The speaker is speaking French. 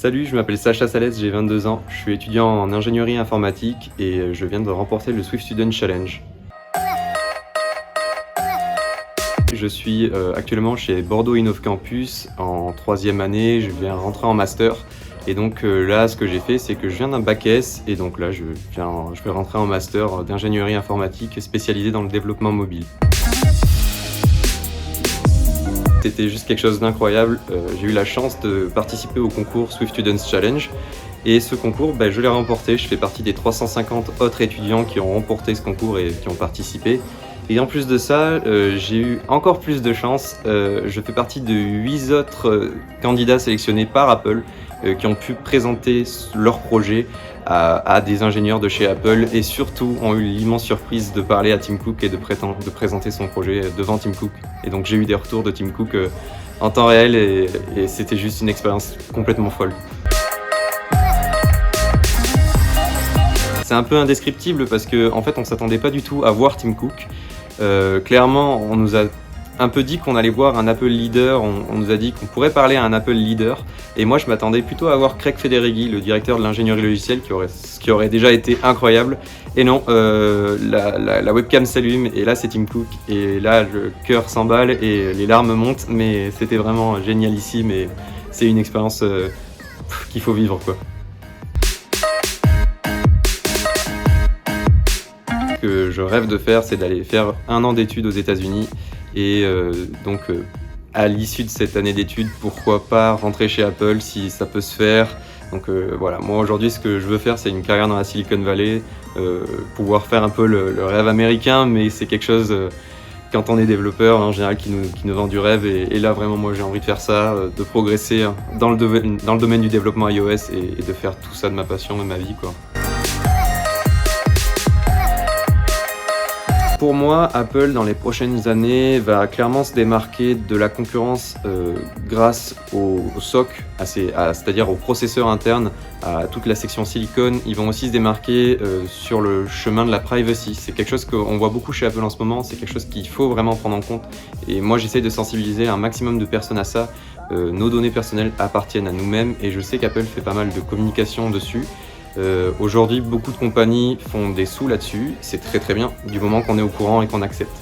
Salut, je m'appelle Sacha Salès, j'ai 22 ans, je suis étudiant en ingénierie informatique et je viens de remporter le Swift Student Challenge. Je suis actuellement chez Bordeaux Innov Campus en 3e année, je viens rentrer en master. Et donc là, ce que j'ai fait, c'est que je viens d'un bac S et donc là, je vais rentrer en master d'ingénierie informatique spécialisé dans le développement mobile. C'était juste quelque chose d'incroyable. J'ai eu la chance de participer au concours Swift Students Challenge et ce concours, je l'ai remporté. Je fais partie des 350 autres étudiants qui ont remporté ce concours et qui ont participé. Et en plus de ça, j'ai eu encore plus de chance. Je fais partie de 8 autres candidats sélectionnés par Apple qui ont pu présenter leur projet à des ingénieurs de chez Apple et surtout ont eu l'immense surprise de parler à Tim Cook et de présenter son projet devant Tim Cook. Et donc j'ai eu des retours de Tim Cook en temps réel et c'était juste une expérience complètement folle. C'est un peu indescriptible parce qu'en fait on s'attendait pas du tout à voir Tim Cook. Clairement, on nous a un peu dit qu'on allait voir un Apple leader, on nous a dit qu'on pourrait parler à un Apple leader. Et moi, je m'attendais plutôt à voir Craig Federighi, le directeur de l'ingénierie logicielle, ce qui aurait déjà été incroyable. Et non, la webcam s'allume et là, c'est Tim Cook. Et là, le cœur s'emballe et les larmes montent. Mais c'était vraiment génialissime et c'est une expérience qu'il faut vivre, quoi. Ce que je rêve de faire, c'est d'aller faire 1 an d'études aux États-Unis et donc à l'issue de cette année d'études, pourquoi pas rentrer chez Apple si ça peut se faire. Donc voilà, moi aujourd'hui ce que je veux faire, c'est une carrière dans la Silicon Valley, pouvoir faire un peu le rêve américain, mais c'est quelque chose quand on est développeur en général qui nous vend du rêve et là vraiment moi j'ai envie de faire ça, de progresser dans le domaine du développement iOS et de faire tout ça de ma passion, de ma vie, quoi. Pour moi, Apple, dans les prochaines années, va clairement se démarquer de la concurrence grâce au SoC, c'est-à-dire au processeur interne, à toute la section silicone. Ils vont aussi se démarquer sur le chemin de la privacy. C'est quelque chose qu'on voit beaucoup chez Apple en ce moment, c'est quelque chose qu'il faut vraiment prendre en compte. Et moi, j'essaie de sensibiliser un maximum de personnes à ça. Nos données personnelles appartiennent à nous-mêmes et je sais qu'Apple fait pas mal de communication dessus. Aujourd'hui, beaucoup de compagnies font des sous là-dessus, c'est très très bien, du moment qu'on est au courant et qu'on accepte.